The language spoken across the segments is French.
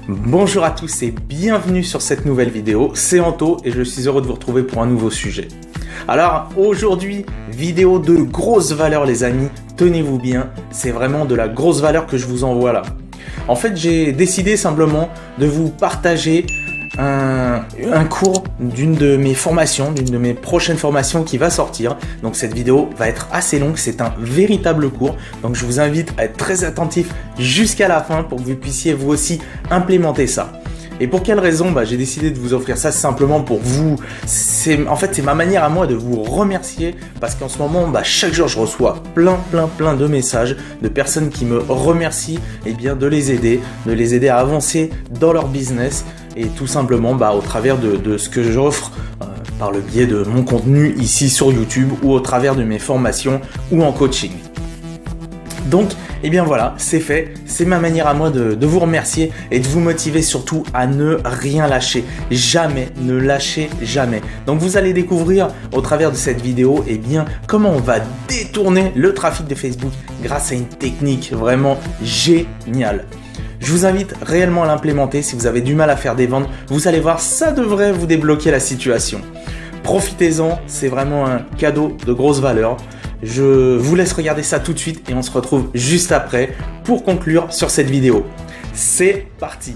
Bonjour à tous et bienvenue sur cette nouvelle vidéo, c'est Anto et je suis heureux de vous retrouver pour un nouveau sujet. Alors aujourd'hui, vidéo de grosse valeur les amis, tenez-vous bien, c'est vraiment de la grosse valeur que je vous envoie là. En fait j'ai décidé simplement de vous partager un cours d'une de mes formations, d'une de mes prochaines formations qui va sortir. Donc cette vidéo va être assez longue, c'est un véritable cours. Donc je vous invite à être très attentif jusqu'à la fin pour que vous puissiez vous aussi implémenter ça. Et pour quelle raison j'ai décidé de vous offrir ça simplement pour vous. En fait, c'est ma manière à moi de vous remercier parce qu'en ce moment, chaque jour, je reçois plein de messages de personnes qui me remercient de les aider à avancer dans leur business et tout simplement au travers de ce que j'offre par le biais de mon contenu ici sur YouTube ou au travers de mes formations ou en coaching. Donc, voilà, c'est fait. C'est ma manière à moi de vous remercier et de vous motiver surtout à ne rien lâcher. Jamais, ne lâchez jamais. Donc, vous allez découvrir au travers de cette vidéo, comment on va détourner le trafic de Facebook grâce à une technique vraiment géniale. Je vous invite réellement à l'implémenter. Si vous avez du mal à faire des ventes, vous allez voir, ça devrait vous débloquer la situation. Profitez-en, c'est vraiment un cadeau de grosse valeur. Je vous laisse regarder ça tout de suite et on se retrouve juste après pour conclure sur cette vidéo. C'est parti!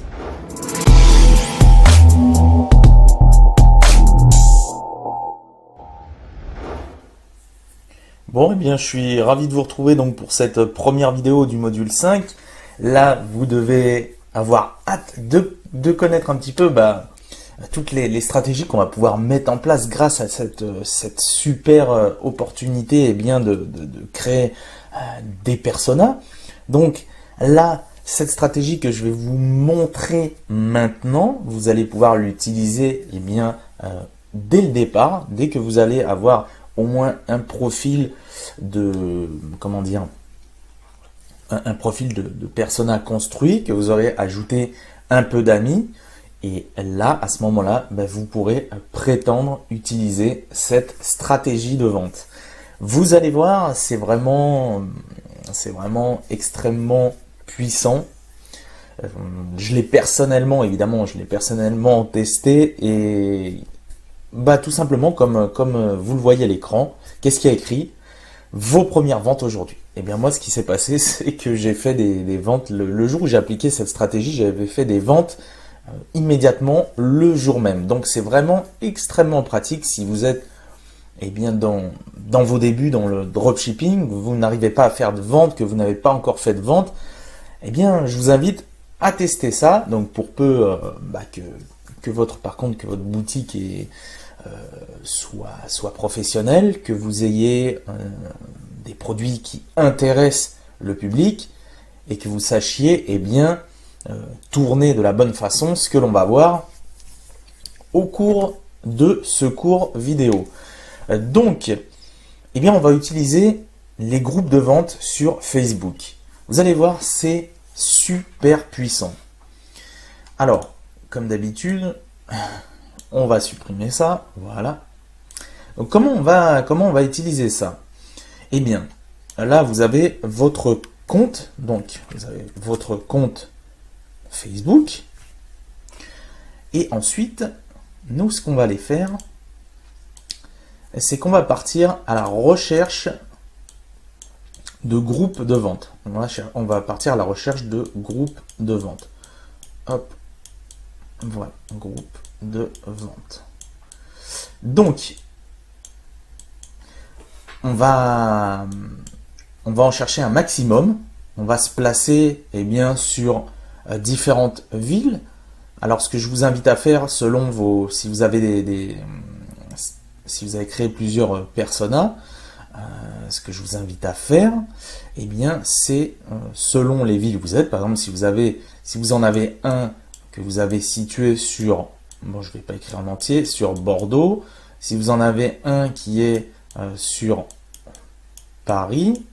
Bon, je suis ravi de vous retrouver donc pour cette première vidéo du module 5. Là, vous devez avoir hâte de connaître un petit peu toutes les stratégies qu'on va pouvoir mettre en place grâce à cette super opportunité de créer des personas. Donc là, cette stratégie que je vais vous montrer maintenant, vous allez pouvoir l'utiliser dès le départ, dès que vous allez avoir au moins un profil un profil de persona construit, que vous aurez ajouté un peu d'amis. Et là, à ce moment-là, vous pourrez prétendre utiliser cette stratégie de vente. Vous allez voir, c'est vraiment extrêmement puissant. Je l'ai personnellement testé et tout simplement comme vous le voyez à l'écran, qu'est-ce qu'il y a écrit? Vos premières ventes aujourd'hui. Moi, ce qui s'est passé, c'est que j'ai fait des ventes le jour où j'ai appliqué cette stratégie, j'avais fait des ventes immédiatement le jour même. Donc c'est vraiment extrêmement pratique si vous êtes dans vos débuts dans le dropshipping, vous n'arrivez pas à faire de vente, que vous n'avez pas encore fait de vente, je vous invite à tester ça. Donc pour peu que votre boutique soit professionnelle, que vous ayez des produits qui intéressent le public et que vous sachiez tourner de la bonne façon, ce que l'on va voir au cours de ce cours vidéo. Donc, on va utiliser les groupes de vente sur Facebook. Vous allez voir, c'est super puissant. Alors, comme d'habitude, on va supprimer ça, voilà. Donc, comment on va utiliser ça? Là, vous avez votre compte, donc vous avez votre compte Facebook. Et ensuite, nous, ce qu'on va aller faire, c'est qu'on va partir à la recherche de groupes de vente. On va partir à la recherche de groupes de vente. Hop, voilà, groupe de vente. Donc, on va en chercher un maximum. On va se placer sur différentes villes. Alors ce que je vous invite à faire selon si vous avez si vous avez créé plusieurs personas, ce que je vous invite à faire, c'est selon les villes où vous êtes. Par exemple, si vous en avez un que vous avez situé sur, je vais pas écrire en entier, sur Bordeaux. Si vous en avez un qui est sur Paris,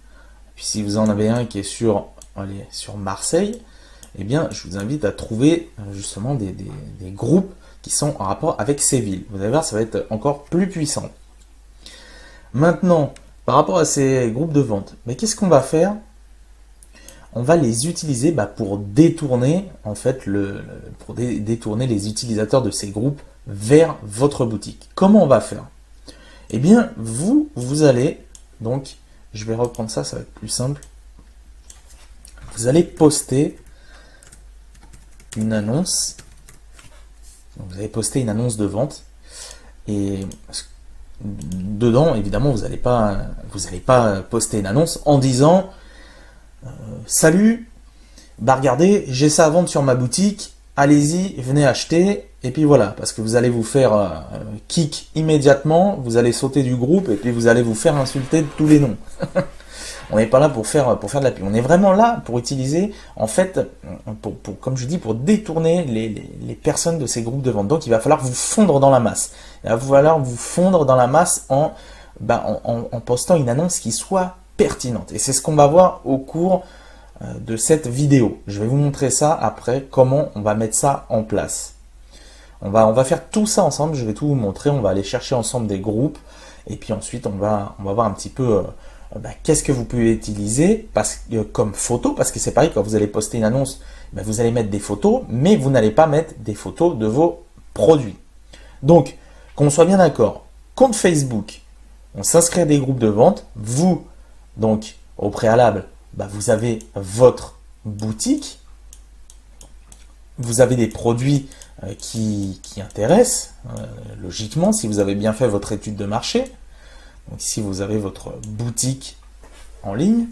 puis si vous en avez un qui est sur Marseille, je vous invite à trouver justement des groupes qui sont en rapport avec ces villes. Vous allez voir, ça va être encore plus puissant. Maintenant, par rapport à ces groupes de vente, qu'est-ce qu'on va faire? on va les utiliser pour détourner, en fait, détourner les utilisateurs de ces groupes vers votre boutique. Comment on va faire? Eh bien, vous allez, donc, je vais reprendre ça, ça va être plus simple. Vous allez poster une annonce. Donc, vous allez poster une annonce de vente. Et dedans, évidemment, vous n'allez pas poster une annonce en disant salut, regardez, j'ai ça à vendre sur ma boutique, allez-y, venez acheter, et puis voilà, parce que vous allez vous faire kick immédiatement, vous allez sauter du groupe, et puis vous allez vous faire insulter de tous les noms. On n'est pas là pour faire de la pub, on est vraiment là pour utiliser, en fait, comme je dis, pour détourner les personnes de ces groupes de vente. Donc il va falloir vous fondre dans la masse. Il va falloir vous fondre dans la masse en postant une annonce qui soit pertinente. Et c'est ce qu'on va voir au cours de cette vidéo. Je vais vous montrer ça après, comment on va mettre ça en place. On va faire tout ça ensemble, je vais tout vous montrer, on va aller chercher ensemble des groupes, et puis ensuite on va voir un petit peu qu'est-ce que vous pouvez utiliser comme photo, parce que c'est pareil, quand vous allez poster une annonce, vous allez mettre des photos, mais vous n'allez pas mettre des photos de vos produits. Donc, qu'on soit bien d'accord, compte Facebook, on s'inscrit à des groupes de vente, vous, donc, au préalable, vous avez votre boutique, vous avez des produits qui intéressent, logiquement, si vous avez bien fait votre étude de marché. Donc ici, vous avez votre boutique en ligne.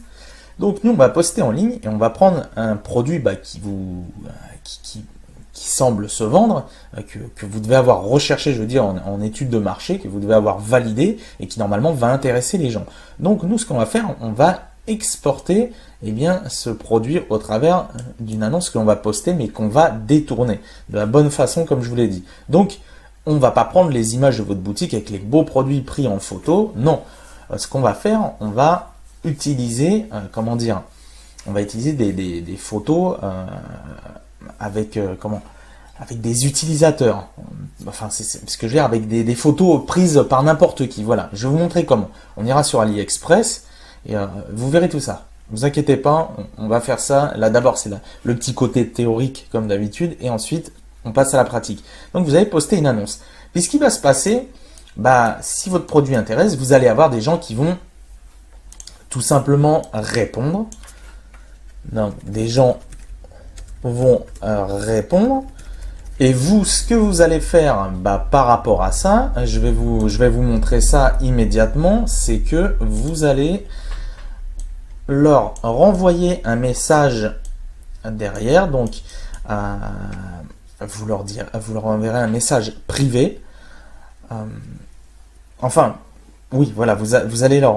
Donc nous, on va poster en ligne et on va prendre un produit qui semble se vendre, que vous devez avoir recherché, je veux dire, en étude de marché, que vous devez avoir validé et qui normalement va intéresser les gens. Donc nous, ce qu'on va faire, on va exporter ce produit au travers d'une annonce que l'on va poster, mais qu'on va détourner de la bonne façon, comme je vous l'ai dit. Donc, on ne va pas prendre les images de votre boutique avec les beaux produits pris en photo. Non. Ce qu'on va faire, on va utiliser, on va utiliser des photos avec des utilisateurs. Enfin, c'est ce que je veux dire, avec des photos prises par n'importe qui. Voilà. Je vais vous montrer comment. On ira sur AliExpress et vous verrez tout ça. Ne vous inquiétez pas, on va faire ça. Là, d'abord, c'est le petit côté théorique, comme d'habitude, et ensuite, on passe à la pratique. Donc, vous allez poster une annonce. Puis, ce qui va se passer, si votre produit intéresse, vous allez avoir des gens qui vont tout simplement répondre. Donc, des gens vont répondre. Et vous, ce que vous allez faire par rapport à ça, je vais vous montrer ça immédiatement, c'est que vous allez leur renvoyer un message derrière. Donc, vous leur enverrez un message privé. Vous allez leur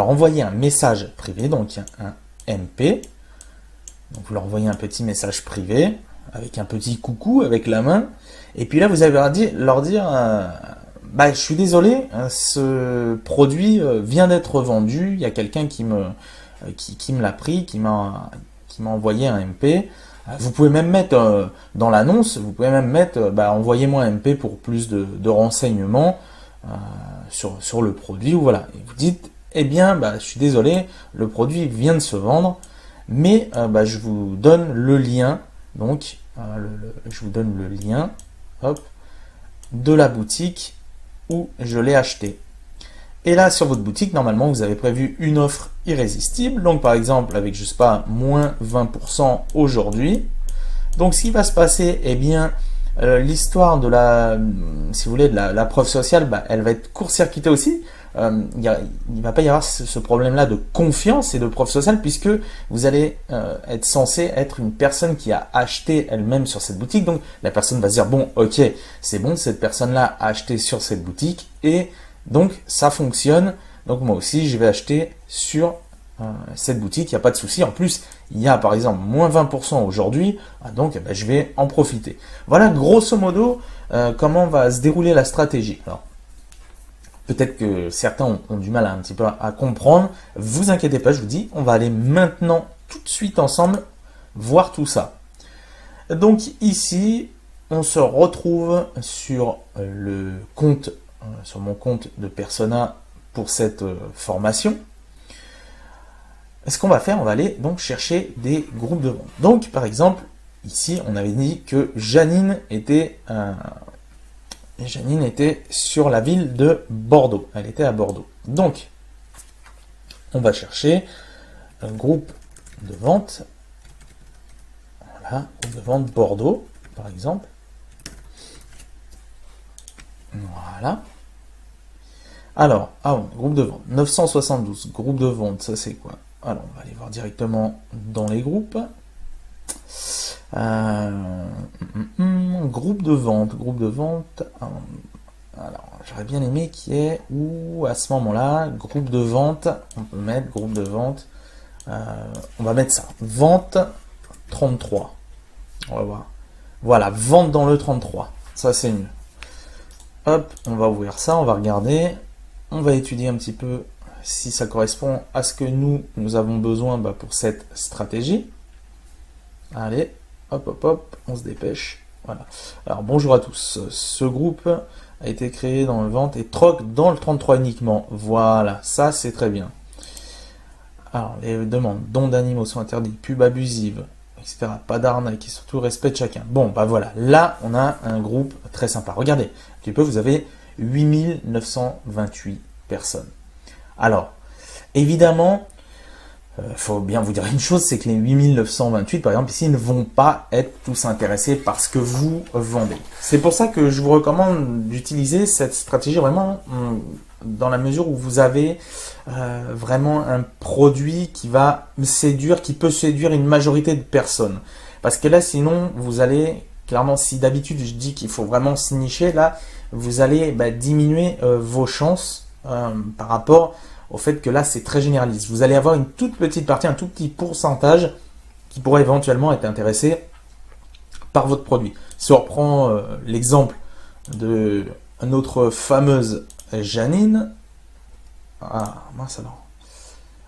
envoyer un message privé, donc un MP. Donc vous leur envoyez un petit message privé avec un petit coucou avec la main. Et puis là, vous allez leur dire je suis désolé, ce produit vient d'être vendu. Il y a quelqu'un qui me l'a pris, qui m'a envoyé un MP. Vous pouvez même mettre dans l'annonce, envoyez-moi un MP pour plus de renseignements sur le produit. Ou voilà. Et vous dites, je suis désolé, le produit vient de se vendre, mais je vous donne le lien. Donc, je vous donne le lien, de la boutique où je l'ai acheté. Et là, sur votre boutique, normalement, vous avez prévu une offre irrésistible. Donc, par exemple, avec, je sais pas, moins 20% aujourd'hui. Donc, ce qui va se passer, l'histoire de la preuve sociale, elle va être court-circuitée aussi. Il ne va pas y avoir ce problème-là de confiance et de preuve sociale, puisque vous allez être censé être une personne qui a acheté elle-même sur cette boutique. Donc, la personne va se dire, bon, ok, c'est bon, cette personne-là a acheté sur cette boutique et donc, ça fonctionne. Donc, moi aussi, je vais acheter sur cette boutique. Il n'y a pas de souci. En plus, il y a, par exemple, moins 20% aujourd'hui. Donc, je vais en profiter. Voilà, grosso modo, comment va se dérouler la stratégie. Alors, peut-être que certains ont du mal un petit peu à comprendre. Vous inquiétez pas, je vous dis, on va aller maintenant, tout de suite ensemble, voir tout ça. Donc, ici, on se retrouve sur sur mon compte de Persona pour cette formation. ce qu'on va faire, on va aller donc chercher des groupes de vente. Donc, par exemple, ici, on avait dit que Janine était sur la ville de Bordeaux. Elle était à Bordeaux. Donc, on va chercher un groupe de vente. Voilà, groupe de vente Bordeaux, par exemple. Voilà. Alors, groupe de vente, 972, groupe de vente, ça c'est quoi? Alors, on va aller voir directement dans les groupes. Groupe de vente. Alors, j'aurais bien aimé qu'il y ait, ou à ce moment-là, groupe de vente, on peut mettre groupe de vente, on va mettre ça, vente 33. On va voir. Voilà, vente dans le 33, ça c'est mieux. Hop, on va ouvrir ça, on va regarder, on va étudier un petit peu si ça correspond à ce que nous avons besoin pour cette stratégie. Allez, hop, on se dépêche. Voilà. Alors bonjour à tous, ce groupe a été créé dans le vente et troc dans le 33 uniquement. Voilà, ça c'est très bien. Alors les demandes, dons d'animaux sont interdits, pub abusive, etc. Pas d'arnaque et surtout respect de chacun. Bon, voilà, là on a un groupe très sympa. Regardez, un petit peu, vous avez 8928 personnes. Alors, évidemment, faut bien vous dire une chose, c'est que les 8928, par exemple, ici, ne vont pas être tous intéressés par ce que vous vendez. C'est pour ça que je vous recommande d'utiliser cette stratégie vraiment dans la mesure où vous avez vraiment un produit qui va séduire, qui peut séduire une majorité de personnes. Parce que là, sinon, vous allez, clairement, si d'habitude je dis qu'il faut vraiment se nicher, là, vous allez diminuer vos chances par rapport au fait que là, c'est très généraliste. Vous allez avoir une toute petite partie, un tout petit pourcentage qui pourrait éventuellement être intéressé par votre produit. Si on reprend l'exemple de notre fameuse Janine, mince alors.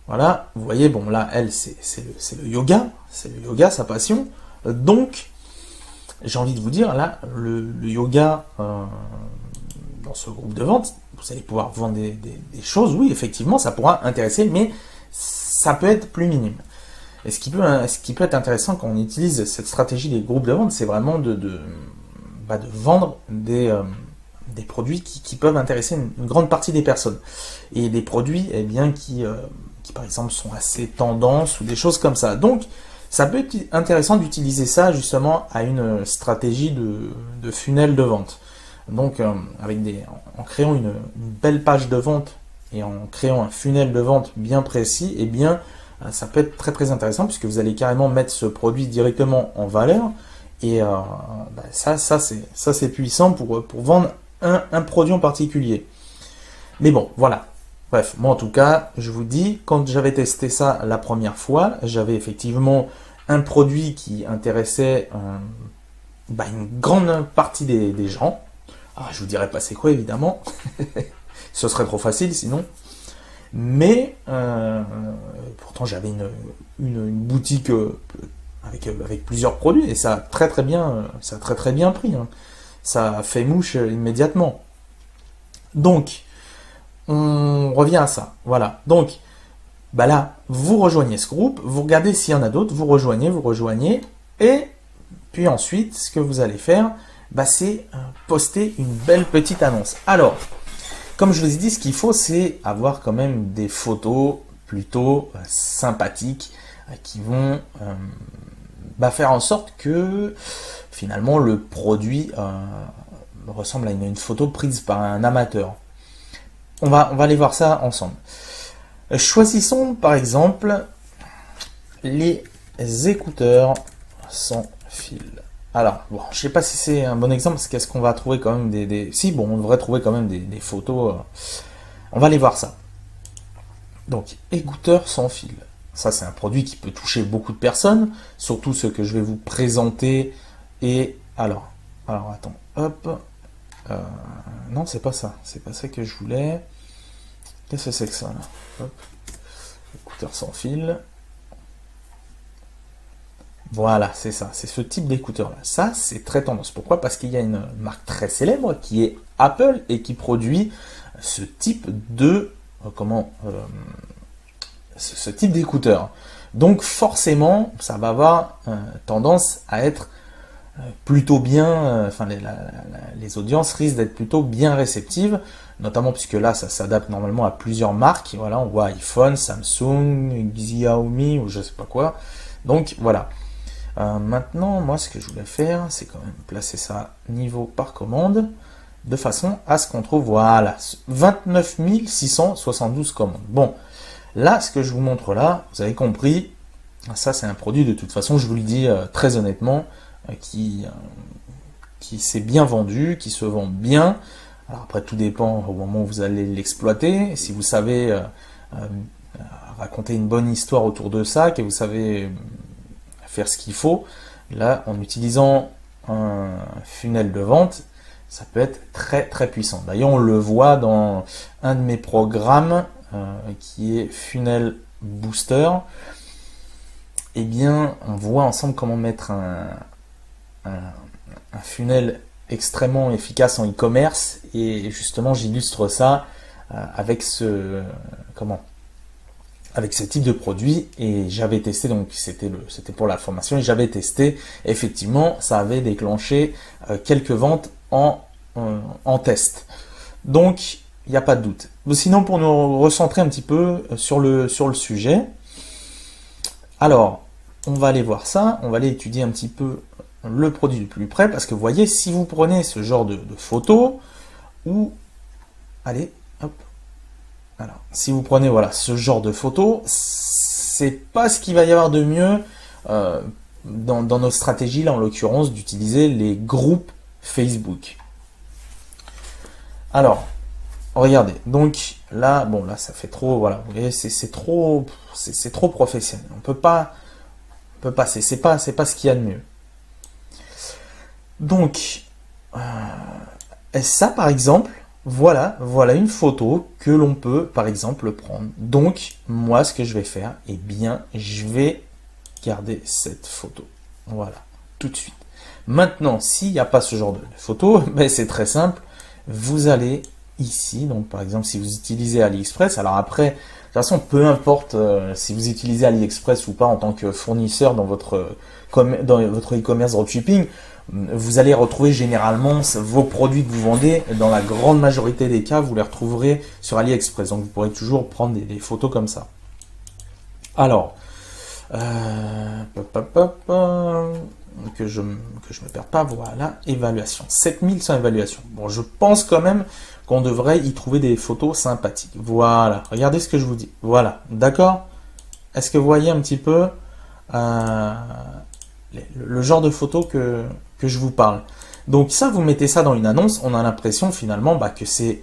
Voilà, vous voyez, bon là, elle, c'est le yoga, sa passion. Donc, j'ai envie de vous dire, là, le yoga, dans ce groupe de vente, vous allez pouvoir vendre des choses, oui, effectivement, ça pourra intéresser, mais ça peut être plus minime. Et ce qui peut être intéressant quand on utilise cette stratégie des groupes de vente, c'est vraiment de vendre des produits qui peuvent intéresser une grande partie des personnes. Et des produits qui par exemple, sont assez tendances ou des choses comme ça. Donc, ça peut être intéressant d'utiliser ça justement à une stratégie de funnel de vente. Donc, en créant une belle page de vente et en créant un funnel de vente bien précis, eh bien, ça peut être très très intéressant puisque vous allez carrément mettre ce produit directement en valeur. Et ça c'est puissant pour vendre un produit en particulier. Mais bon, voilà. Bref, moi en tout cas, je vous dis, quand j'avais testé ça la première fois, j'avais effectivement un produit qui intéressait une grande partie des gens. Alors, je vous dirai pas c'est quoi, évidemment. Ce serait trop facile, sinon. Mais, pourtant, j'avais une boutique avec plusieurs produits, et ça a très très bien pris. Hein. Ça a fait mouche immédiatement. Donc, on revient à ça. Voilà. Donc, là, vous rejoignez ce groupe, vous regardez s'il y en a d'autres, vous rejoignez, et puis ensuite, ce que vous allez faire, c'est poster une belle petite annonce. Alors, comme je vous ai dit, ce qu'il faut, c'est avoir quand même des photos plutôt sympathiques qui vont faire en sorte que finalement le produit ressemble à une photo prise par un amateur. On va aller voir ça ensemble. Choisissons par exemple les écouteurs sans fil. Alors, bon, je sais pas si c'est un bon exemple, parce qu'est-ce qu'on va trouver quand même Si, bon, on devrait trouver quand même des photos. On va aller voir ça. Donc, écouteurs sans fil. Ça, c'est un produit qui peut toucher beaucoup de personnes, surtout ce que je vais vous présenter. Et alors attends, hop. Non, c'est pas ça. C'est pas ça que je voulais. Qu'est-ce que c'est que ça, là? Hop. Écouteurs sans fil. Voilà, c'est ça, c'est ce type d'écouteur-là. Ça, c'est très tendance. Pourquoi? Parce qu'il y a une marque très célèbre qui est Apple et qui produit ce type de ce type d'écouteurs. Donc forcément, ça va avoir tendance à être plutôt bien, les audiences risquent d'être plutôt bien réceptives, notamment puisque là, ça s'adapte normalement à plusieurs marques. Voilà, on voit iPhone, Samsung, Xiaomi ou je sais pas quoi. Donc voilà. Maintenant, moi, ce que je voulais faire, c'est quand même placer ça niveau par commande, de façon à ce qu'on trouve, voilà, 29 672 commandes. Bon, là, ce que je vous montre là, vous avez compris, ça c'est un produit de toute façon, je vous le dis très honnêtement, qui s'est bien vendu, qui se vend bien. Alors après, tout dépend au moment où vous allez l'exploiter. Si vous savez raconter une bonne histoire autour de ça, que vous savez faire ce qu'il faut, là, en utilisant un funnel de vente, ça peut être très très puissant. D'ailleurs, on le voit dans un de mes programmes qui est Funnel Booster. Eh bien, on voit ensemble comment mettre un funnel extrêmement efficace en e-commerce, et justement j'illustre ça avec ce type de produit, et j'avais testé, donc c'était pour la formation, et j'avais testé, effectivement ça avait déclenché quelques ventes en test, donc il n'y a pas de doute. Sinon, pour nous recentrer un petit peu sur le sujet, alors on va aller voir ça, on va aller étudier un petit peu le produit du plus près, parce que vous voyez, si vous prenez ce genre de photos, ou allez, hop, alors, si vous prenez voilà ce genre de photos, c'est pas ce qu'il va y avoir de mieux dans notre stratégie, là en l'occurrence, d'utiliser les groupes Facebook. Alors, regardez, donc là, bon là ça fait trop, voilà, vous voyez, c'est trop professionnel, on peut pas c'est pas ce qu'il y a de mieux. Donc, ça par exemple, voilà une photo que l'on peut par exemple prendre. Donc, moi ce que je vais faire, eh bien, je vais garder cette photo. Voilà, tout de suite. Maintenant, s'il n'y a pas ce genre de photo, ben, c'est très simple. Vous allez ici, donc par exemple, si vous utilisez AliExpress, alors après, de toute façon, peu importe si vous utilisez AliExpress ou pas en tant que fournisseur dans votre e-commerce dropshipping, vous allez retrouver généralement vos produits que vous vendez, dans la grande majorité des cas, vous les retrouverez sur AliExpress. Donc vous pourrez toujours prendre des photos comme ça. Alors, que je me perde pas, voilà, évaluation. 7100 évaluations. Bon, je pense quand même qu'on devrait y trouver des photos sympathiques. Voilà, regardez ce que je vous dis. Voilà, d'accord? Est-ce que vous voyez un petit peu le genre de photos que je vous parle? Donc ça, vous mettez ça dans une annonce, on a l'impression finalement que c'est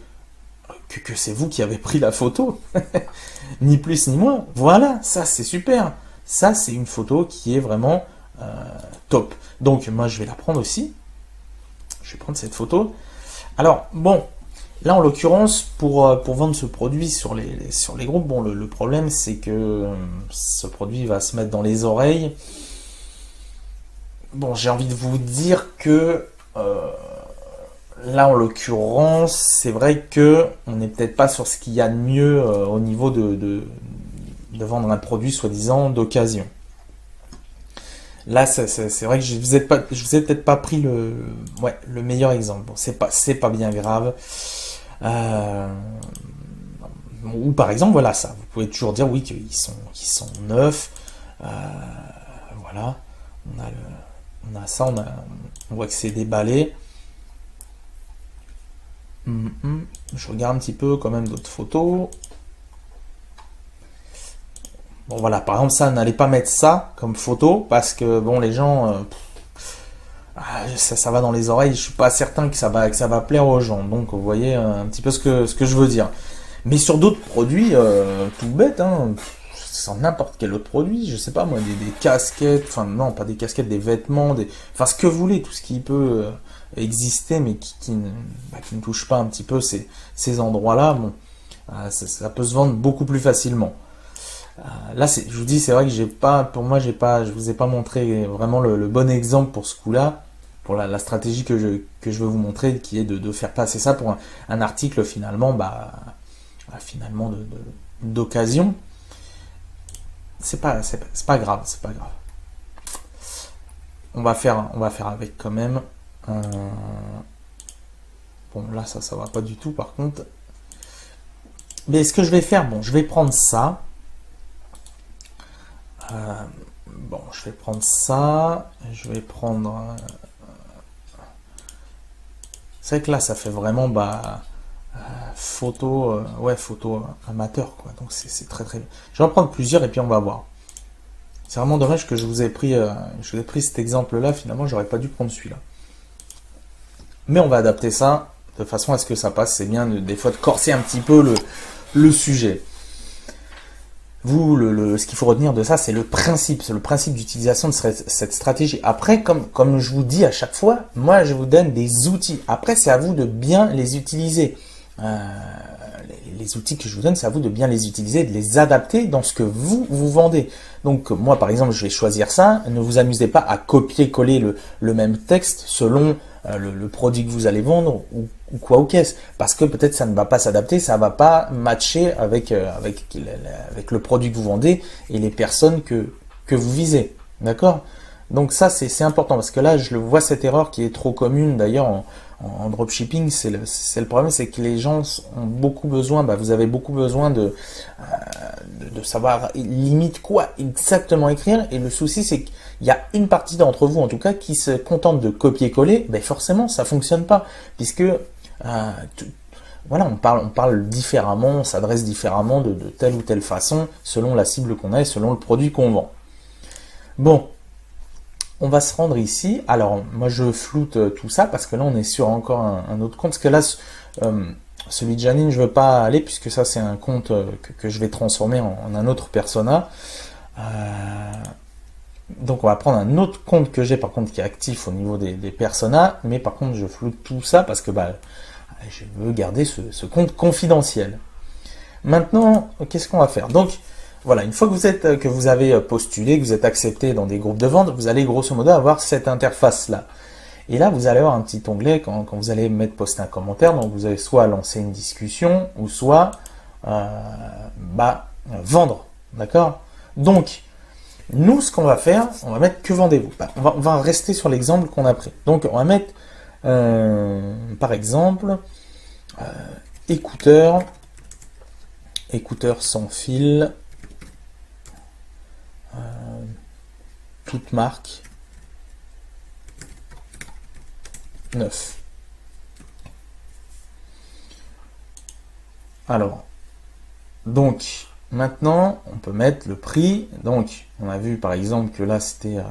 vous qui avez pris la photo. Ni plus ni moins. Voilà, ça c'est super. Ça c'est une photo qui est vraiment top. Donc moi je vais la prendre aussi. Je vais prendre cette photo. Alors bon, là en l'occurrence pour vendre ce produit sur les groupes, bon le problème c'est que ce produit va se mettre dans les oreilles. Bon, j'ai envie de vous dire que là en l'occurrence, c'est vrai que on n'est peut-être pas sur ce qu'il y a de mieux au niveau de vendre un produit soi-disant d'occasion. Là, c'est vrai que je vous ai peut-être pas pris le meilleur exemple. Bon, c'est pas bien grave. Ou par exemple, voilà ça. Vous pouvez toujours dire oui qu'ils sont neufs. Voilà. On a ça. On voit que c'est déballé. Je regarde un petit peu quand même d'autres photos. Bon voilà, par exemple ça, n'allez pas mettre ça comme photo parce que bon les gens, ça va dans les oreilles. Je suis pas certain que ça va plaire aux gens. Donc vous voyez un petit peu ce que je veux dire. Mais sur d'autres produits, tout bête, hein, sans n'importe quel autre produit, je sais pas moi, des casquettes, enfin non pas des casquettes, des vêtements, enfin ce que vous voulez, tout ce qui peut exister, mais qui ne touche pas un petit peu ces endroits-là, bon, ça peut se vendre beaucoup plus facilement. Là, je vous dis, c'est vrai que je vous ai pas montré vraiment le bon exemple pour ce coup-là, pour la stratégie que je veux vous montrer, qui est de faire passer ça pour un article finalement, finalement d'occasion. c'est pas grave, c'est pas grave. On va faire avec quand même. Bon, là, ça va pas du tout, par contre. Mais ce que je vais faire, bon, je vais prendre ça. Bon, je vais prendre ça. Je vais prendre... c'est vrai que là, ça fait vraiment photo, ouais, photo amateur, quoi. Donc c'est très très bien. Je vais en prendre plusieurs et puis on va voir. C'est vraiment dommage que je vous ai pris cet exemple-là. Finalement, j'aurais pas dû prendre celui-là. Mais on va adapter ça de façon à ce que ça passe. C'est bien des fois de corser un petit peu le sujet. Vous, ce qu'il faut retenir de ça, c'est le principe. C'est le principe d'utilisation de cette stratégie. Après, comme je vous dis à chaque fois, moi, je vous donne des outils. Après, c'est à vous de bien les utiliser. Les outils que je vous donne, c'est à vous de bien les utiliser, de les adapter dans ce que vous vendez. Donc, moi, par exemple, je vais choisir ça. Ne vous amusez pas à copier-coller le même texte selon le produit que vous allez vendre ou quoi ou qu'est-ce, parce que peut-être ça ne va pas s'adapter, ça va pas matcher avec le produit que vous vendez et les personnes que vous visez, d'accord? Donc ça c'est important, parce que là je le vois, cette erreur qui est trop commune d'ailleurs en dropshipping, c'est le problème, c'est que les gens ont beaucoup besoin, vous avez beaucoup besoin de savoir limite quoi exactement écrire, et le souci c'est qu'il y a une partie d'entre vous en tout cas qui se contente de copier-coller. Forcément ça fonctionne pas, puisque voilà, on parle différemment, on s'adresse différemment de telle ou telle façon selon la cible qu'on a et selon le produit qu'on vend. Bon, on va se rendre ici. Alors moi je floute tout ça parce que là on est sur encore un autre compte, parce que là celui de Janine je veux pas aller, puisque ça c'est un compte que je vais transformer en un autre persona. Donc on va prendre un autre compte que j'ai par contre qui est actif au niveau des personas, mais par contre je floute tout ça parce que je veux garder ce compte confidentiel. Maintenant, qu'est-ce qu'on va faire? Donc voilà, une fois que vous avez postulé, que vous êtes accepté dans des groupes de vente, vous allez grosso modo avoir cette interface là. Et là vous allez avoir un petit onglet quand vous allez poster un commentaire. Donc vous allez soit lancer une discussion ou soit vendre, d'accord? Donc nous, ce qu'on va faire, on va mettre que vendez-vous. On va rester sur l'exemple qu'on a pris. Donc, on va mettre, par exemple, écouteurs sans fil, toute marque, neuf. Alors, donc, maintenant, on peut mettre le prix. Donc, on a vu par exemple que là, c'était quoi?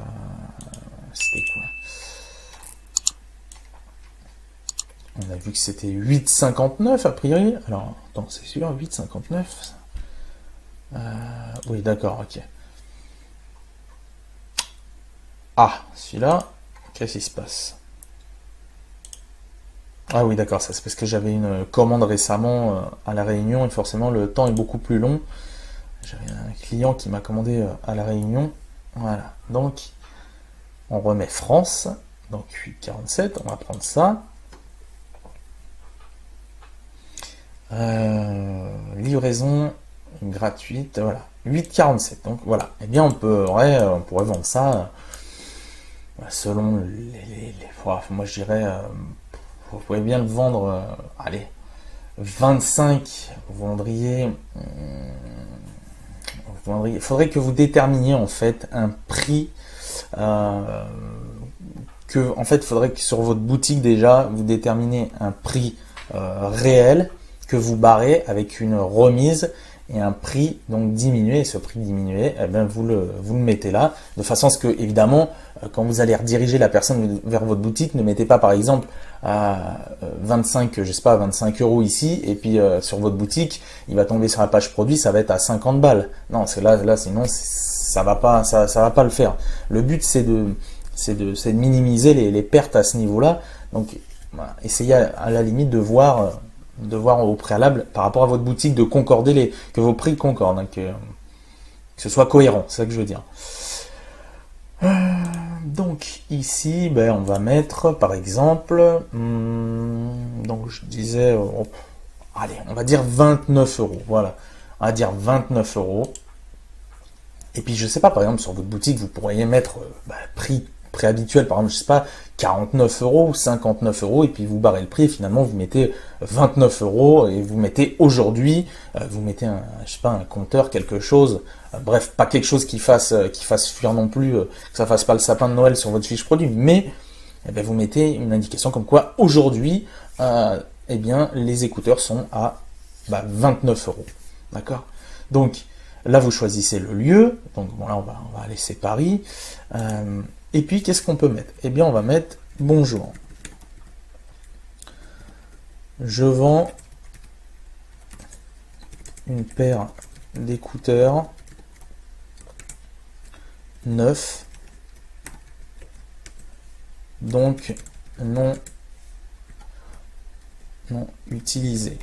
On a vu que c'était 8,59 a priori. Alors, attends, c'est sûr, 8,59. Oui, d'accord, ok. Ah, celui-là, qu'est-ce qui se passe? Ah oui, d'accord, ça c'est parce que j'avais une commande récemment à La Réunion et forcément le temps est beaucoup plus long. J'avais un client qui m'a commandé à La Réunion. Voilà, donc on remet France, donc 8,47, on va prendre ça. Livraison gratuite, voilà, 8,47. Donc voilà, eh bien on pourrait vendre ça selon moi je dirais, vous pouvez bien le vendre, allez, 25, vous vendriez, il faudrait que vous déterminiez en fait un prix, en fait, il faudrait que sur votre boutique déjà, vous déterminez un prix réel que vous barrez avec une remise et un prix donc diminué. Et ce prix diminué, eh bien, vous le mettez là, de façon à ce que, évidemment, quand vous allez rediriger la personne vers votre boutique, ne mettez pas par exemple à 25, je sais pas, 25 € ici, et puis sur votre boutique, il va tomber sur la page produit, ça va être à 50 balles. Non, c'est là, sinon ça va pas le faire. Le but c'est de minimiser les pertes à ce niveau-là. Donc voilà, essayez à la limite de voir au préalable par rapport à votre boutique, de concorder que vos prix concordent, hein, que ce soit cohérent, c'est ça que je veux dire. Donc ici, on va mettre par exemple, donc je disais, allez, on va dire 29 €. Voilà, on va dire 29 €. Et puis je sais pas, par exemple sur votre boutique, vous pourriez mettre prix habituel, par exemple, je sais pas, 49 euros ou 59 euros, et puis vous barrez le prix, et finalement vous mettez 29 euros, et vous mettez aujourd'hui, vous mettez je sais pas, un compteur, quelque chose, bref, pas quelque chose qui fasse fuir non plus, que ça fasse pas le sapin de Noël sur votre fiche produit, mais eh bien, vous mettez une indication comme quoi aujourd'hui, eh bien, les écouteurs sont à 29 euros. D'accord? Donc, là, vous choisissez le lieu. Donc, bon, là, on va laisser Paris. Et puis, qu'est-ce qu'on peut mettre? Eh bien, on va mettre bonjour. Je vends une paire d'écouteurs neufs. Donc, non utilisé.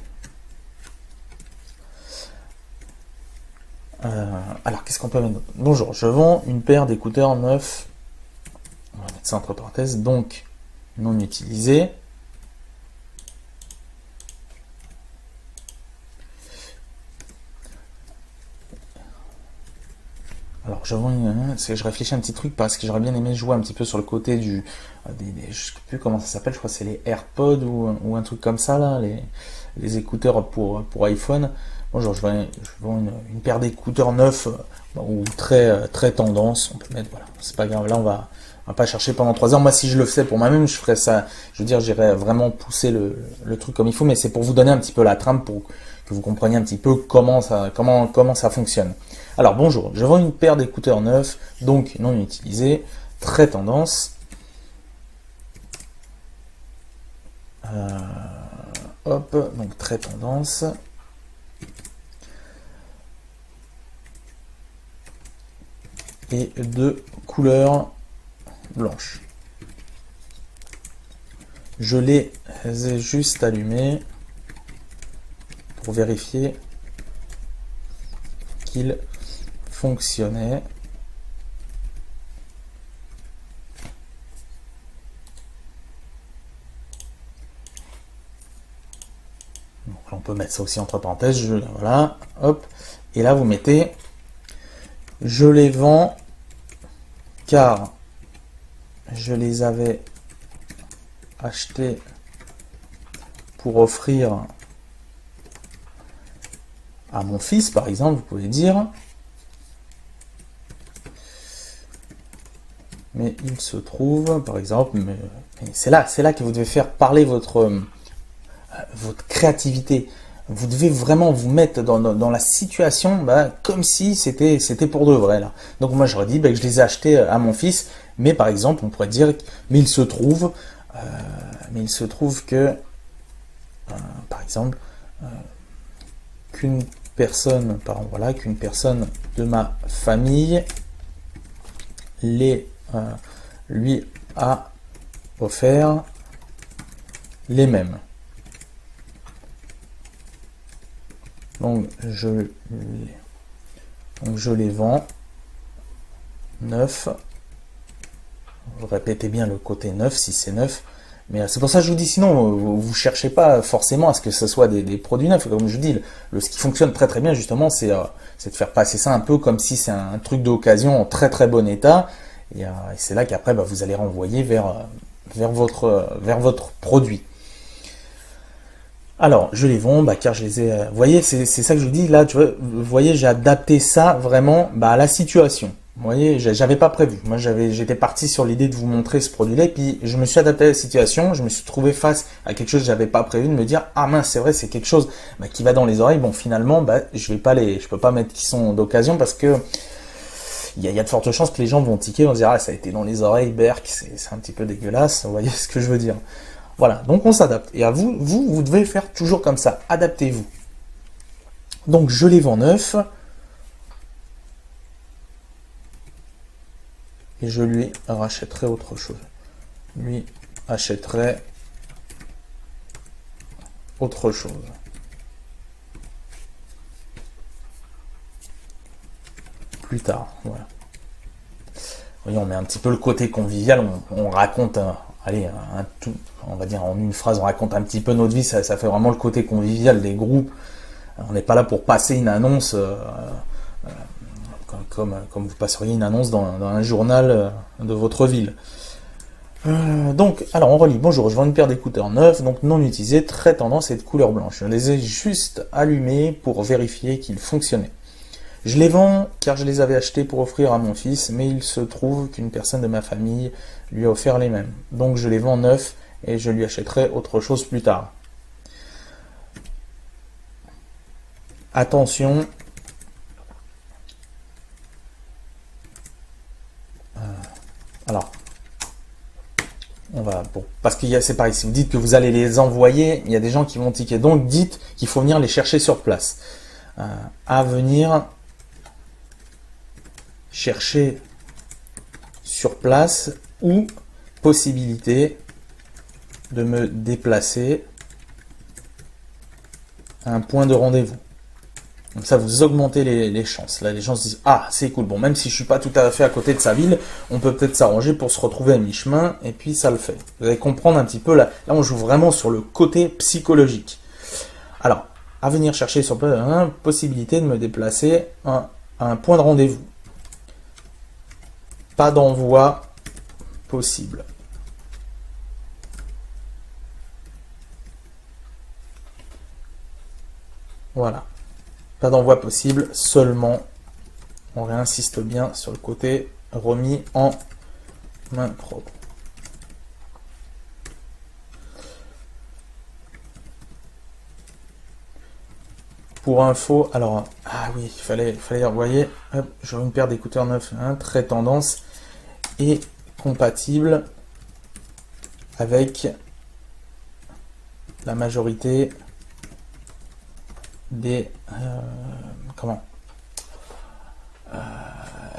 Alors, qu'est-ce qu'on peut mettre? Bonjour, je vends une paire d'écouteurs neufs. On va mettre ça entre parenthèses. Donc, non utilisé. Alors, je réfléchis un petit truc parce que j'aurais bien aimé jouer un petit peu sur le côté je sais plus comment ça s'appelle, je crois que c'est les AirPods ou un truc comme ça, là, les écouteurs pour iPhone. Bonjour, je vends une paire d'écouteurs neufs ou très tendance, on peut mettre, voilà, c'est pas grave, là on va pas chercher pendant 3 heures. Moi, si je le faisais pour moi-même, je ferais ça, je veux dire, j'irais vraiment pousser le truc comme il faut, mais c'est pour vous donner un petit peu la trame pour que vous compreniez un petit peu comment ça fonctionne. Alors bonjour, je vends une paire d'écouteurs neufs, donc non utilisés, très tendance. Hop, donc très tendance. Et de couleur blanche. Je les ai juste allumés pour vérifier qu'ils fonctionnaient. Donc là, on peut mettre ça aussi entre parenthèses. Voilà, hop. Et là, vous mettez « Je les vends car je les avais achetés pour offrir à mon fils », par exemple, vous pouvez dire. Mais il se trouve, par exemple, mais c'est là que vous devez faire parler votre créativité. Vous devez vraiment vous mettre dans la situation comme si c'était pour de vrai, là. Donc moi j'aurais dit que je les ai achetés à mon fils, mais par exemple on pourrait dire mais il se trouve que par exemple qu'une personne de ma famille lui a offert les mêmes. Donc je les vends neufs. Vous répétez bien le côté neuf si c'est neuf. Mais c'est pour ça que je vous dis, sinon, vous cherchez pas forcément à ce que ce soit des produits neufs. Comme je dis, ce qui fonctionne très très bien justement, c'est de faire passer ça un peu comme si c'est un truc d'occasion en très très bon état. Et c'est là qu'après, vous allez renvoyer vers votre produit. Alors, je les vends, car je les ai... vous voyez, c'est ça que je vous dis, là, vous voyez, j'ai adapté ça vraiment à la situation. Vous voyez, j'avais pas prévu. Moi, j'étais parti sur l'idée de vous montrer ce produit-là, et puis je me suis adapté à la situation, je me suis trouvé face à quelque chose que j'avais pas prévu, de me dire, ah mince, c'est vrai, c'est quelque chose qui va dans les oreilles. Bon, finalement, je peux pas mettre qui sont d'occasion, parce que il y a de fortes chances que les gens vont tiquer, vont dire, ah, ça a été dans les oreilles, berk, c'est un petit peu dégueulasse. Vous voyez ce que je veux dire? Voilà, donc on s'adapte. Et à vous devez faire toujours comme ça. Adaptez-vous. Donc je les vends neufs. Et je lui rachèterai autre chose. Lui achèterait autre chose. Plus tard, voilà. Voyez, on met un petit peu le côté convivial, on raconte... on va dire en une phrase, on raconte un petit peu notre vie, ça fait vraiment le côté convivial des groupes. On n'est pas là pour passer une annonce, comme vous passeriez une annonce dans un journal de votre ville. Donc, alors on relit. Bonjour, je vends une paire d'écouteurs neufs, donc non utilisés, très tendance et de couleur blanche. Je les ai juste allumés pour vérifier qu'ils fonctionnaient. Je les vends car je les avais achetés pour offrir à mon fils, mais il se trouve qu'une personne de ma famille lui a offert les mêmes. Donc je les vends neufs et je lui achèterai autre chose plus tard. Attention. Alors, parce que c'est pareil, si vous dites que vous allez les envoyer, il y a des gens qui vont tiquer. Donc dites qu'il faut venir les chercher sur place. À venir chercher sur place ou possibilité de me déplacer à un point de rendez-vous. Comme ça, vous augmentez les chances. Là, les gens se disent « Ah, c'est cool. Bon, même si je suis pas tout à fait à côté de sa ville, on peut peut-être s'arranger pour se retrouver à mi-chemin. » Et puis, ça le fait. Vous allez comprendre un petit peu. Là, on joue vraiment sur le côté psychologique. Alors, à venir chercher sur place, possibilité de me déplacer à un point de rendez-vous. Pas d'envoi possible. Voilà. Pas d'envoi possible, seulement, on réinsiste bien sur le côté remis en main propre. Pour info, alors, ah oui, il fallait vous voyez, j'aurais une paire d'écouteurs neufs, très tendance, et compatible avec la majorité des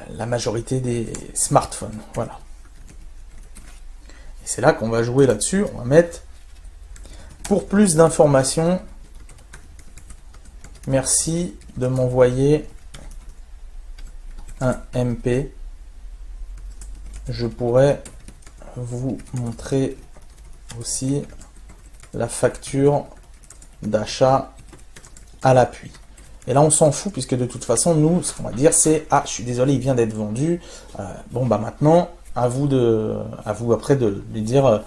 la majorité des smartphones, voilà. Et c'est là qu'on va jouer là-dessus. On va mettre pour plus d'informations. Merci de m'envoyer un MP. Je pourrais vous montrer aussi la facture d'achat à l'appui. Et là, on s'en fout, puisque de toute façon, nous, ce qu'on va dire, c'est « Ah, je suis désolé, il vient d'être vendu. Bon, bah maintenant, à vous après de lui dire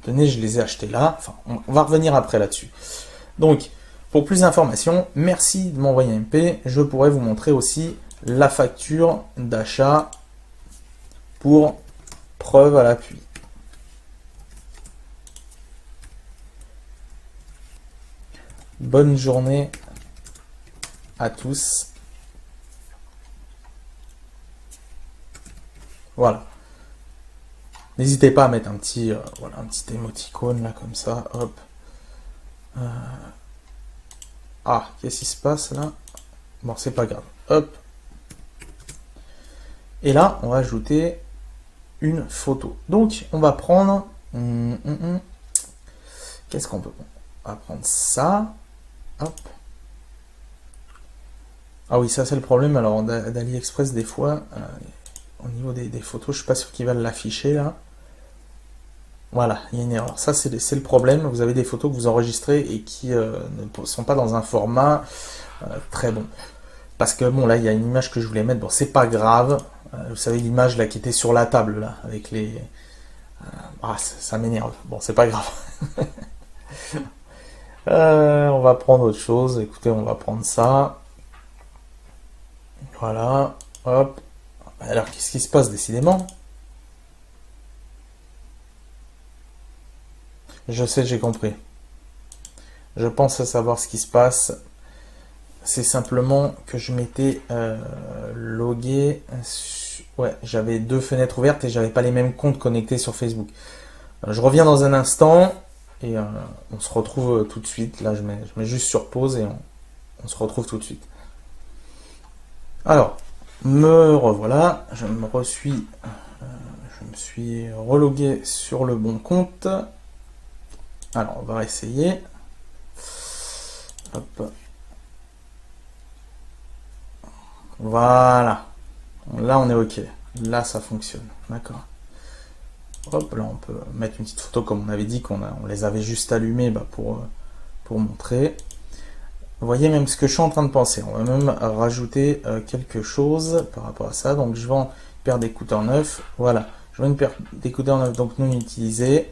tenez, je les ai achetés là. » Enfin, on va revenir après là-dessus. Donc, pour plus d'informations, merci de m'envoyer un MP. Je pourrais vous montrer aussi la facture d'achat pour preuve à l'appui. Bonne journée à tous. Voilà. N'hésitez pas à mettre un petit émoticône là comme ça. Hop. Ah, qu'est-ce qui se passe là? Bon, c'est pas grave. Hop. Et là, on va ajouter une photo. Donc, on va prendre... Qu'est-ce qu'on peut... On va prendre ça. Hop. Ah oui, ça c'est le problème. Alors, d'AliExpress, des fois, au niveau des photos, je ne suis pas sûr qu'ils veulent l'afficher là. Voilà, il y a une erreur. Ça, c'est le problème. Vous avez des photos que vous enregistrez et qui ne sont pas dans un format très bon. Parce que, bon, là, il y a une image que je voulais mettre. Bon, c'est pas grave. Vous savez, l'image là qui était sur la table, là, avec les... ça m'énerve. Bon, c'est pas grave. On va prendre autre chose. Écoutez, on va prendre ça. Voilà. Hop. Alors, qu'est-ce qui se passe, décidément? Je sais, j'ai compris. Je pense à savoir ce qui se passe. C'est simplement que je m'étais logué. Ouais, j'avais deux fenêtres ouvertes et j'avais pas les mêmes comptes connectés sur Facebook. Je reviens dans un instant et on se retrouve tout de suite. Là, je mets juste sur pause et on se retrouve tout de suite. Alors, me revoilà. Je me suis relogué sur le bon compte. Alors, on va essayer. Hop. Voilà. Là, on est OK. Là, ça fonctionne. D'accord. Hop, là, on peut mettre une petite photo comme on avait dit qu'on les avait juste allumés pour montrer. Vous voyez même ce que je suis en train de penser. On va même rajouter quelque chose par rapport à ça. Donc je vends une paire d'écouteurs neufs. Voilà. Je vends une paire d'écouteurs neufs donc non utilisés.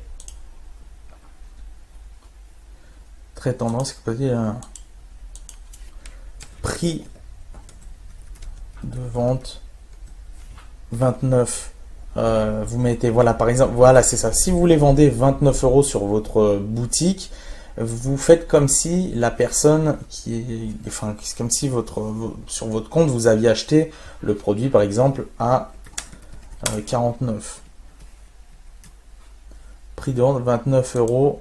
Très tendance, c'est peut dire prix de vente 29. Vous mettez, voilà, par exemple, voilà, c'est ça. Si vous les vendez 29 € sur votre boutique, vous faites comme si la personne enfin, c'est comme si sur votre compte, vous aviez acheté le produit, par exemple, à 49. Prix de vente 29 €.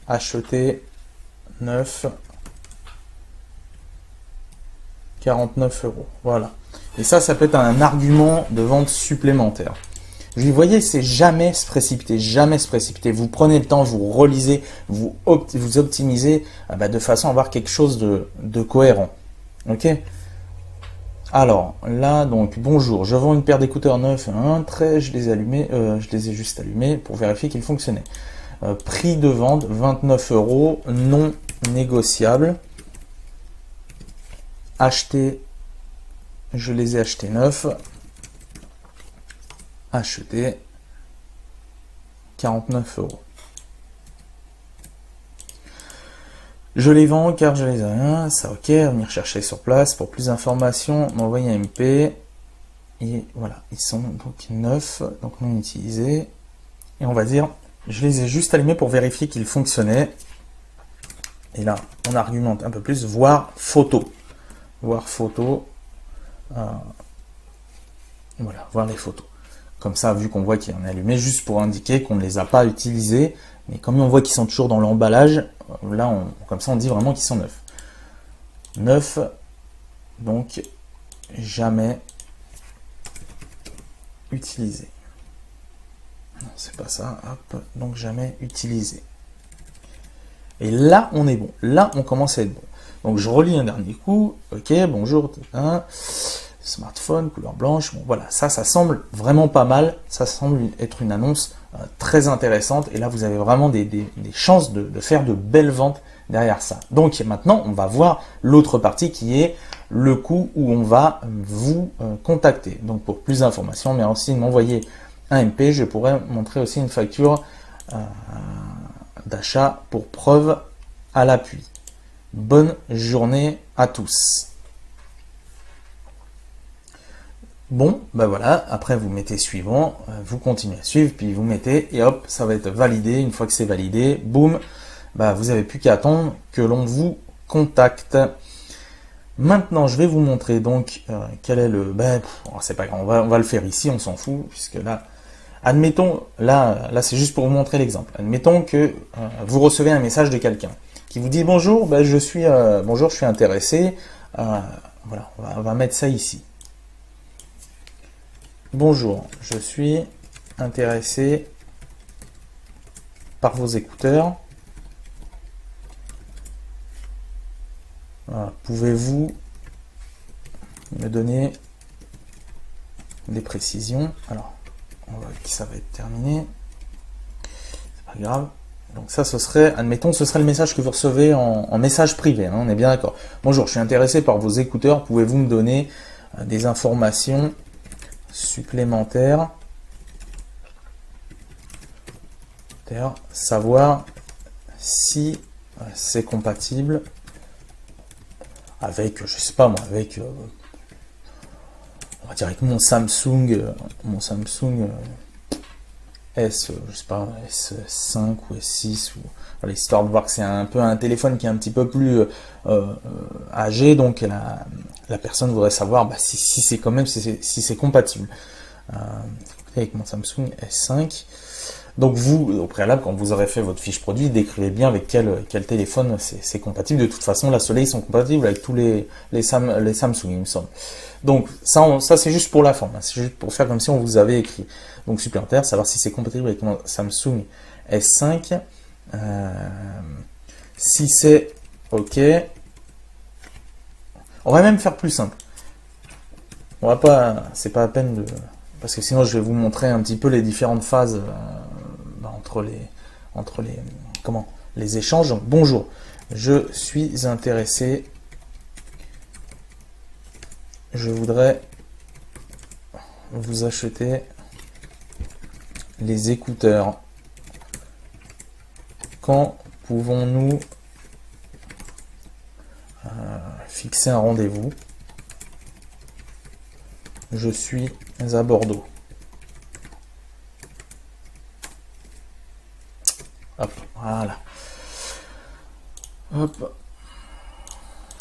Acheté 9. 49 €. Voilà. Et ça peut être un argument de vente supplémentaire. Vous voyez, c'est jamais se précipiter, jamais se précipiter. Vous prenez le temps, vous relisez, vous optimisez de façon à avoir quelque chose de cohérent. Ok? Alors, là, donc, bonjour, je vends une paire d'écouteurs neufs, un trait, je les ai juste allumés pour vérifier qu'ils fonctionnaient. Prix de vente, 29 €, non négociable. Acheter, je les ai achetés neufs. Acheter, 49 €. Je les vends car je les ai rien. Ça, ok, venir chercher sur place. Pour plus d'informations, m'envoyer un MP. Et voilà, ils sont donc neufs, donc non utilisés. Et on va dire, je les ai juste allumés pour vérifier qu'ils fonctionnaient. Et là, on argumente un peu plus, voir photo. Voir photo. Voilà, voir les photos. Comme ça, vu qu'on voit qu'il en est allumé, juste pour indiquer qu'on ne les a pas utilisés. Mais comme on voit qu'ils sont toujours dans l'emballage, là, comme ça, on dit vraiment qu'ils sont neufs. Neufs, donc jamais utilisé. Non, c'est pas ça. Hop, donc jamais utilisé. Et là, on est bon. Là, on commence à être bon. Donc, je relis un dernier coup. Ok, bonjour. Smartphone, couleur blanche. Bon, voilà, ça semble vraiment pas mal. Ça semble être une annonce très intéressante. Et là, vous avez vraiment des chances de faire de belles ventes derrière ça. Donc, maintenant, on va voir l'autre partie qui est le coup où on va vous contacter. Donc, pour plus d'informations, merci de m'envoyer un MP. Je pourrais montrer aussi une facture d'achat pour preuve à l'appui. Bonne journée à tous. Bon, ben voilà, après vous mettez suivant, vous continuez à suivre, puis vous mettez, et hop, ça va être validé. Une fois que c'est validé, boum, ben vous n'avez plus qu'à attendre que l'on vous contacte. Maintenant, je vais vous montrer donc quel est le... c'est pas grave, on va le faire ici, on s'en fout, puisque là, admettons, là c'est juste pour vous montrer l'exemple. Admettons que vous recevez un message de quelqu'un qui vous dit bonjour, je suis intéressé. Voilà, on va mettre ça ici. Bonjour, je suis intéressé par vos écouteurs. Voilà, pouvez-vous me donner des précisions? Alors, ça va être terminé. C'est pas grave. Donc ça, ce serait, admettons, ce serait le message que vous recevez en message privé. Hein, on est bien d'accord. Bonjour, je suis intéressé par vos écouteurs. Pouvez-vous me donner des informations supplémentaires? Savoir si c'est compatible avec, je sais pas moi, avec, on va dire avec mon Samsung S, je sais pas, S5 ou S6, ou, voilà, histoire de voir que c'est un peu un téléphone qui est un petit peu plus âgé, donc la personne voudrait savoir si c'est quand même si c'est compatible avec mon Samsung S5. Donc vous, au préalable, quand vous aurez fait votre fiche produit, décrivez bien avec quel téléphone c'est compatible. De toute façon, la Soleil sont compatibles avec tous les Samsung, il me semble. Donc ça c'est juste pour la forme, hein. C'est juste pour faire comme si on vous avait écrit. Donc supplémentaire, savoir si c'est compatible avec mon Samsung S5. Si c'est OK, on va même faire plus simple. On va pas, c'est pas la peine de, parce que sinon je vais vous montrer un petit peu les différentes phases entre les les échanges. Donc, bonjour, je suis intéressé. Je voudrais vous acheter les écouteurs. Quand pouvons-nous fixer un rendez-vous? Je suis à Bordeaux. Hop, voilà. Hop.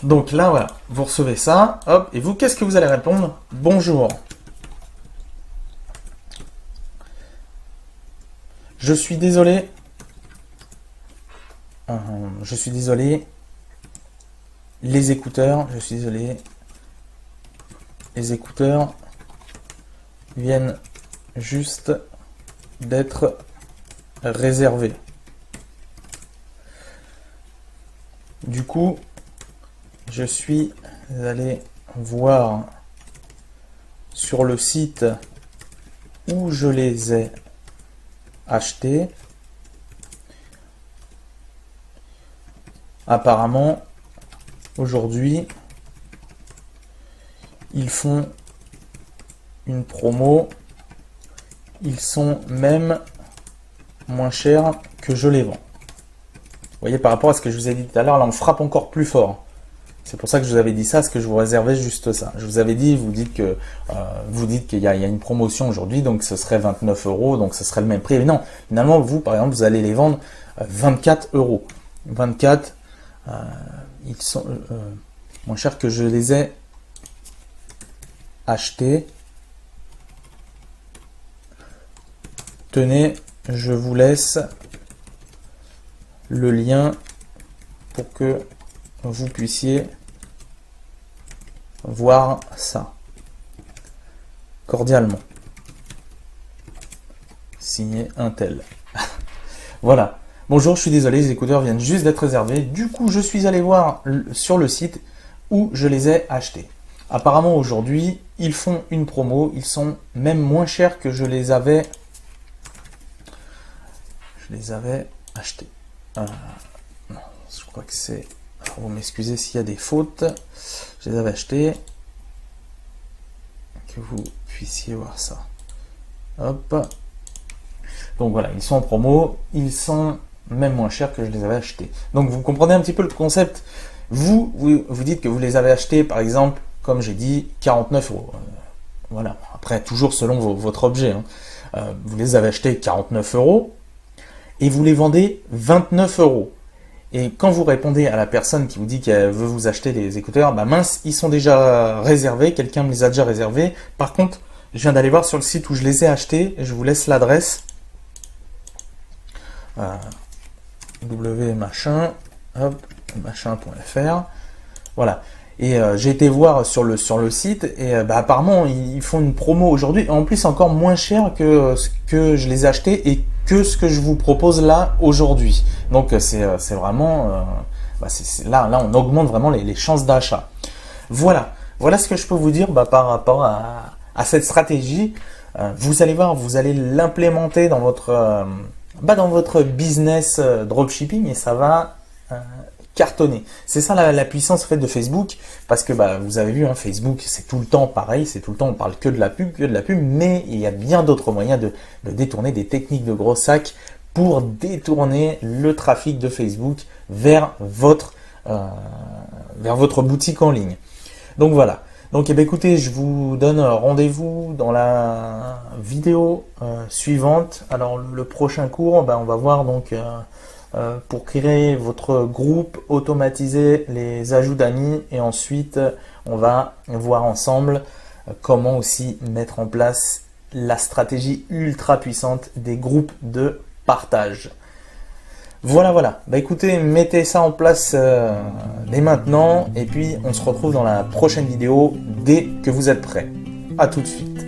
Donc là, voilà, vous recevez ça. Hop, et vous, qu'est-ce que vous allez répondre? Bonjour. Je suis désolé. Je suis désolé. Les écouteurs, je suis désolé. Les écouteurs viennent juste d'être réservés. Du coup, je suis allé voir sur le site où je les ai achetés. Apparemment, aujourd'hui, ils font une promo. Ils sont même moins chers que je les vends. Vous voyez, par rapport à ce que je vous ai dit tout à l'heure, là, on frappe encore plus fort. C'est pour ça que je vous avais dit ça, parce que je vous réservais juste ça. Je vous avais dit, vous dites qu'il y a une promotion aujourd'hui, donc ce serait 29 €, donc ce serait le même prix. Mais non, finalement, vous, par exemple, vous allez les vendre 24 €. 24, ils sont moins chers que je les ai achetés. Tenez, je vous laisse le lien pour que vous puissiez voir ça. Cordialement. Signé Intel. Voilà. Bonjour, je suis désolé, les écouteurs viennent juste d'être réservés. Du coup, je suis allé voir sur le site où je les ai achetés. Apparemment, aujourd'hui, ils font une promo. Ils sont même moins chers que je les avais achetés. Non, je crois que c'est... Vous m'excusez s'il y a des fautes. Je les avais achetés. Que vous puissiez voir ça. Hop. Donc voilà, ils sont en promo. Ils sont même moins chers que je les avais achetés. Donc vous comprenez un petit peu le concept. Vous dites que vous les avez achetés, par exemple, comme j'ai dit, 49 €. Voilà. Après, toujours selon votre objet. Hein. Vous les avez achetés 49 € et vous les vendez 29 €. Et quand vous répondez à la personne qui vous dit qu'elle veut vous acheter les écouteurs, bah mince, ils sont déjà réservés, quelqu'un me les a déjà réservés. Par contre, je viens d'aller voir sur le site où je les ai achetés, je vous laisse l'adresse. machin.fr. Voilà. Et j'ai été voir sur le site et apparemment ils font une promo aujourd'hui, en plus encore moins cher que ce que je les ai achetés et que ce que je vous propose là aujourd'hui. Donc c'est vraiment là on augmente vraiment les chances d'achat. Voilà ce que je peux vous dire par rapport à cette stratégie. Vous allez voir, vous allez l'implémenter dans votre business dropshipping et ça va cartonner. C'est ça la puissance faite de Facebook, parce que vous avez vu, hein, Facebook c'est tout le temps pareil, c'est tout le temps on parle que de la pub, mais il y a bien d'autres moyens de détourner, des techniques de gros sacs pour détourner le trafic de Facebook vers votre boutique en ligne. Donc voilà. Donc écoutez, je vous donne rendez-vous dans la vidéo suivante. Alors le prochain cours, on va voir donc pour créer votre groupe, automatiser les ajouts d'amis et ensuite on va voir ensemble comment aussi mettre en place la stratégie ultra puissante des groupes de partage. Voilà. Écoutez, mettez ça en place dès maintenant et puis on se retrouve dans la prochaine vidéo dès que vous êtes prêts. À tout de suite.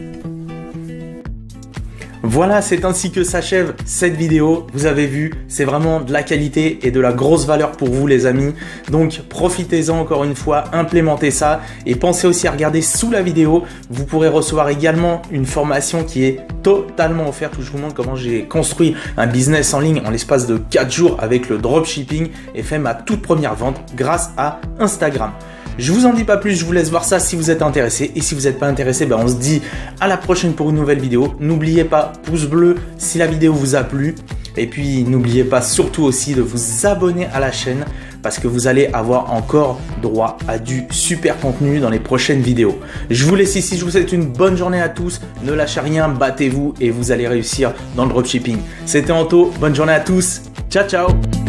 Voilà, c'est ainsi que s'achève cette vidéo. Vous avez vu, c'est vraiment de la qualité et de la grosse valeur pour vous les amis. Donc profitez-en encore une fois, implémentez ça et pensez aussi à regarder sous la vidéo. Vous pourrez recevoir également une formation qui est totalement offerte où je vous montre comment j'ai construit un business en ligne en l'espace de 4 jours avec le dropshipping et fait ma toute première vente grâce à Instagram. Je vous en dis pas plus, je vous laisse voir ça si vous êtes intéressé. Et si vous n'êtes pas intéressé, on se dit à la prochaine pour une nouvelle vidéo. N'oubliez pas, pouce bleu si la vidéo vous a plu. Et puis n'oubliez pas surtout aussi de vous abonner à la chaîne parce que vous allez avoir encore droit à du super contenu dans les prochaines vidéos. Je vous laisse ici, je vous souhaite une bonne journée à tous. Ne lâchez rien, battez-vous et vous allez réussir dans le dropshipping. C'était Anto, bonne journée à tous. Ciao, ciao!